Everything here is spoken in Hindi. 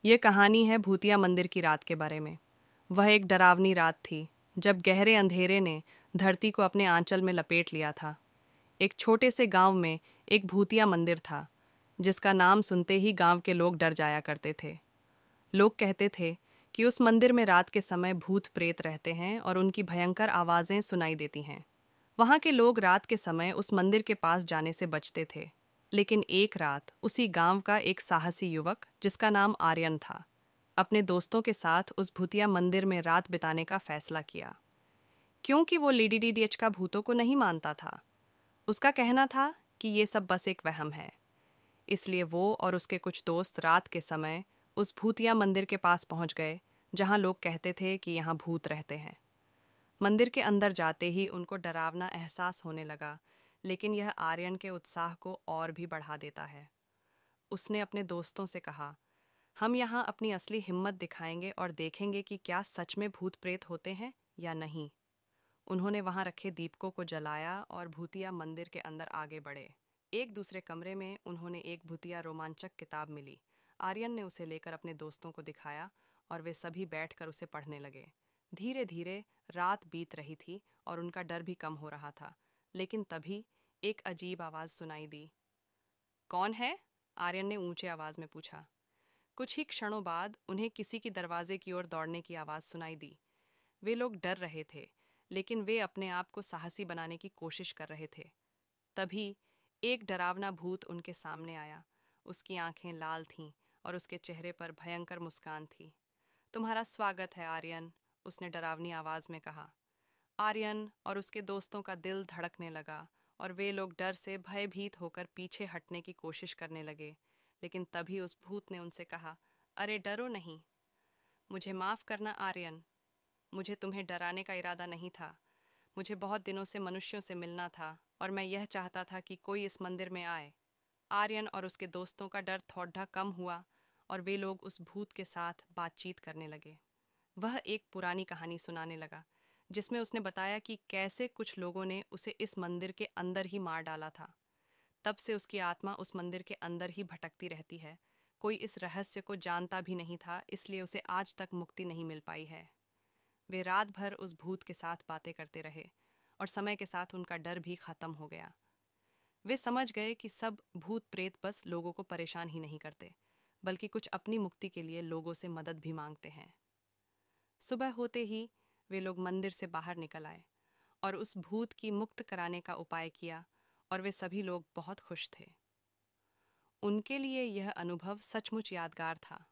ये कहानी है भूतिया मंदिर की रात के बारे में। वह एक डरावनी रात थी जब गहरे अंधेरे ने धरती को अपने आंचल में लपेट लिया था। एक छोटे से गांव में एक भूतिया मंदिर था जिसका नाम सुनते ही गांव के लोग डर जाया करते थे। लोग कहते थे कि उस मंदिर में रात के समय भूत प्रेत रहते हैं और उनकी भयंकर आवाज़ें सुनाई देती हैं। वहाँ के लोग रात के समय उस मंदिर के पास जाने से बचते थे। लेकिन एक रात उसी गांव का एक साहसी युवक जिसका नाम आर्यन था अपने दोस्तों के साथ उस भूतिया मंदिर में रात बिताने का फैसला किया। क्योंकि वो लेडी डीडीएच का भूतों को नहीं मानता था। उसका कहना था कि ये सब बस एक वहम है। इसलिए वो और उसके कुछ दोस्त रात के समय उस भूतिया मंदिर के पास पहुंच गए जहां लोग कहते थे कि यहाँ भूत रहते हैं। मंदिर के अंदर जाते ही उनको डरावना एहसास होने लगा, लेकिन यह आर्यन के उत्साह को और भी बढ़ा देता है। उसने अपने दोस्तों से कहा, हम यहाँ अपनी असली हिम्मत दिखाएंगे और देखेंगे कि क्या सच में भूत प्रेत होते हैं या नहीं। उन्होंने वहां रखे दीपकों को जलाया और भूतिया मंदिर के अंदर आगे बढ़े। एक दूसरे कमरे में उन्होंने एक भूतिया रोमांचक किताब मिली। आर्यन ने उसे लेकर अपने दोस्तों को दिखाया और वे सभी बैठकर उसे पढ़ने लगे। धीरे धीरे रात बीत रही थी और उनका डर भी कम हो रहा था। लेकिन तभी एक अजीब आवाज सुनाई दी। कौन है? आर्यन ने ऊंचे आवाज में पूछा। कुछ ही क्षणों बाद उन्हें किसी की दरवाजे की ओर दौड़ने की आवाज सुनाई दी। वे लोग डर रहे थे, लेकिन वे अपने आप को साहसी बनाने की कोशिश कर रहे थे। तभी एक डरावना भूत उनके सामने आया। उसकी आंखें लाल थीं और उसके चेहरे पर भयंकर मुस्कान थी। तुम्हारा स्वागत है आर्यन, उसने डरावनी आवाज में कहा। आर्यन और उसके दोस्तों का दिल धड़कने लगा और वे लोग डर से भयभीत होकर पीछे हटने की कोशिश करने लगे। लेकिन तभी उस भूत ने उनसे कहा, अरे डरो नहीं। मुझे माफ करना आर्यन, मुझे तुम्हें डराने का इरादा नहीं था। मुझे बहुत दिनों से मनुष्यों से मिलना था और मैं यह चाहता था कि कोई इस मंदिर में आए। आर्यन और उसके दोस्तों का डर थोड़ा कम हुआ और वे लोग उस भूत के साथ बातचीत करने लगे। वह एक पुरानी कहानी सुनाने लगा जिसमें उसने बताया कि कैसे कुछ लोगों ने उसे इस मंदिर के अंदर ही मार डाला था। तब से उसकी आत्मा उस मंदिर के अंदर ही भटकती रहती है। कोई इस रहस्य को जानता भी नहीं था, इसलिए उसे आज तक मुक्ति नहीं मिल पाई है। वे रात भर उस भूत के साथ बातें करते रहे और समय के साथ उनका डर भी खत्म हो गया। वे समझ गए कि सब भूत प्रेत बस लोगों को परेशान ही नहीं करते, बल्कि कुछ अपनी मुक्ति के लिए लोगों से मदद भी मांगते हैं। सुबह होते ही वे लोग मंदिर से बाहर निकल आए और उस भूत की मुक्त कराने का उपाय किया और वे सभी लोग बहुत खुश थे। उनके लिए यह अनुभव सचमुच यादगार था।